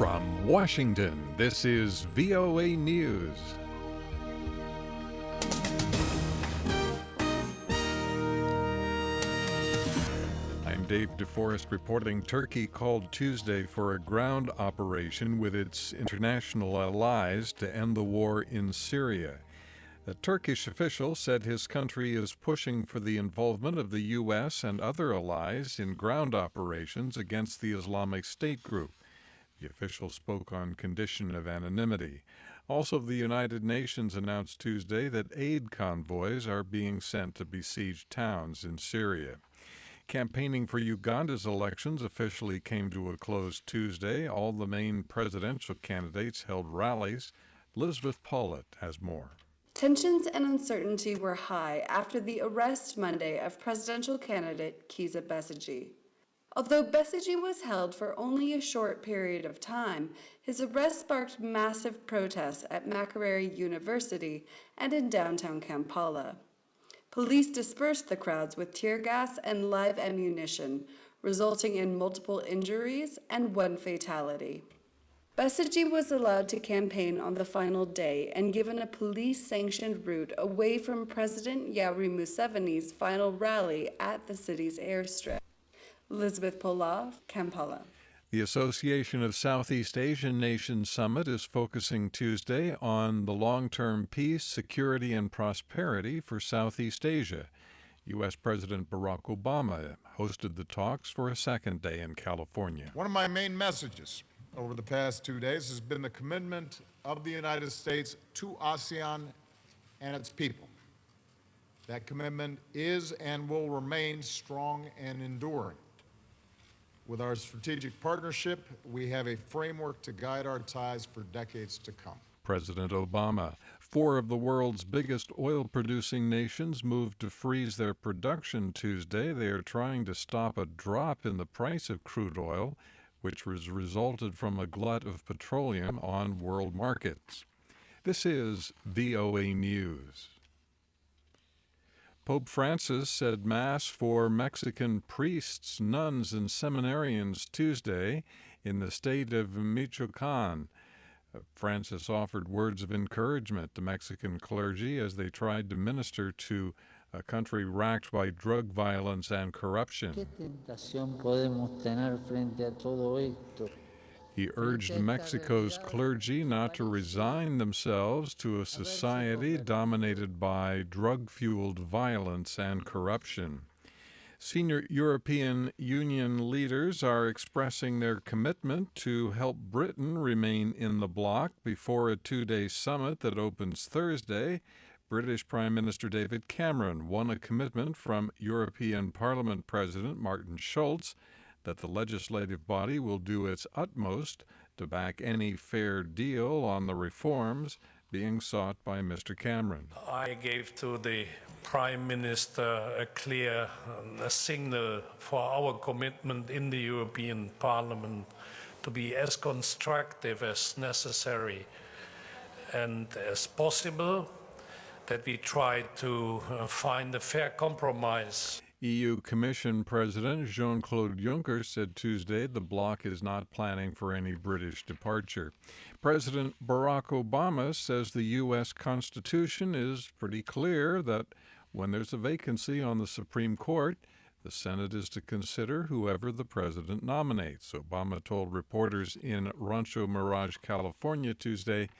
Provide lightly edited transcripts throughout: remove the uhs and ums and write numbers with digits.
From Washington, this is VOA News. I'm Dave DeForest reporting Turkey called Tuesday for a ground operation with its international allies to end the war in Syria. A Turkish official said his country is pushing for the involvement of the U.S. and other allies in ground operations against the Islamic State group. The official spoke on condition of anonymity. Also, the United Nations announced Tuesday that aid convoys are being sent to besieged towns in Syria. Campaigning for Uganda's elections officially came to a close Tuesday. All the main presidential candidates held rallies. Lizabeth Paulat has more. Tensions and uncertainty were high after the arrest Monday of presidential candidate Kizza Besigye. Although Besigye was held for only a short period of time, his arrest sparked massive protests at Makerere University and in downtown Kampala. Police dispersed the crowds with tear gas and live ammunition, resulting in multiple injuries and one fatality. Besigye was allowed to campaign on the final day and given a police-sanctioned route away from President Yoweri Museveni's final rally at the city's airstrip. Lizabeth Paulat, Kampala. The Association of Southeast Asian Nations Summit is focusing Tuesday on the long-term peace, security, and prosperity for Southeast Asia. U.S. President Barack Obama hosted the talks for a second day in California. One of my main messages over the past 2 days has been the commitment of the United States to ASEAN and its people. That commitment is and will remain strong and enduring. With our strategic partnership, we have a framework to guide our ties for decades to come. President Obama. 4 of the world's biggest oil-producing nations moved to freeze their production Tuesday. They are trying to stop a drop in the price of crude oil, which was resulted from a glut of petroleum on world markets. This is VOA News. Pope Francis said Mass for Mexican priests, nuns, and seminarians Tuesday in the state of Michoacan. Francis offered words of encouragement to Mexican clergy as they tried to minister to a country racked by drug violence and corruption. He urged Mexico's clergy not to resign themselves to a society dominated by drug-fueled violence and corruption. Senior European Union leaders are expressing their commitment to help Britain remain in the bloc before a 2-day summit that opens Thursday. British Prime Minister David Cameron won a commitment from European Parliament President Martin Schulz that the legislative body will do its utmost to back any fair deal on the reforms being sought by Mr. Cameron. I gave to the Prime Minister a clear signal for our commitment in the European Parliament to be as constructive as necessary and as possible, that we try to find a fair compromise. EU Commission President Jean-Claude Juncker said Tuesday the bloc is not planning for any British departure. President Barack Obama says the U.S. Constitution is pretty clear that when there's a vacancy on the Supreme Court, the Senate is to consider whoever the president nominates. Obama told reporters in Rancho Mirage, California Tuesday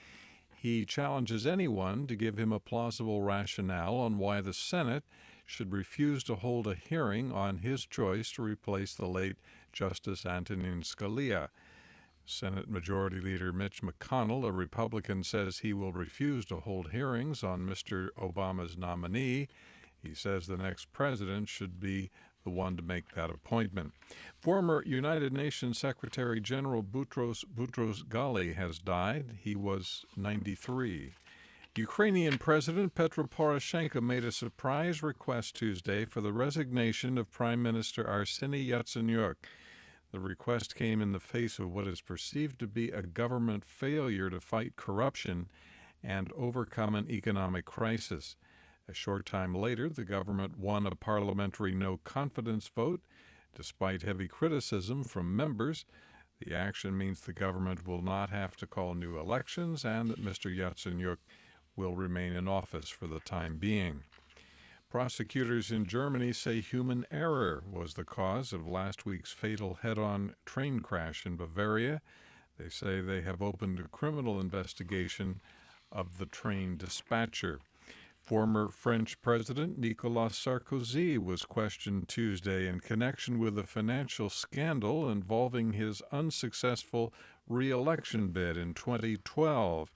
he challenges anyone to give him a plausible rationale on why the Senate should refuse to hold a hearing on his choice to replace the late Justice Antonin Scalia. Senate Majority Leader Mitch McConnell, a Republican, says he will refuse to hold hearings on Mr. Obama's nominee. He says the next president should be the one to make that appointment. Former United Nations Secretary General Boutros Ghali has died. He was 93. Ukrainian President Petro Poroshenko made a surprise request Tuesday for the resignation of Prime Minister Arseniy Yatsenyuk. The request came in the face of what is perceived to be a government failure to fight corruption and overcome an economic crisis. A short time later, the government won a parliamentary no-confidence vote. Despite heavy criticism from members, The action means the government will not have to call new elections and that Mr. Yatsenyuk will remain in office for the time being. Prosecutors in Germany say human error was the cause of last week's fatal head-on train crash in Bavaria. They say they have opened a criminal investigation of the train dispatcher. Former French President Nicolas Sarkozy was questioned Tuesday in connection with a financial scandal involving his unsuccessful re-election bid in 2012.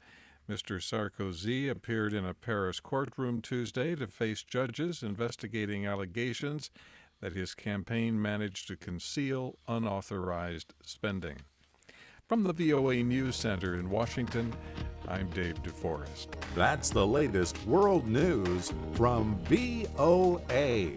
Mr. Sarkozy appeared in a Paris courtroom Tuesday to face judges investigating allegations that his campaign managed to conceal unauthorized spending. From the VOA News Center in Washington, I'm Dave DeForest. That's the latest world news from VOA.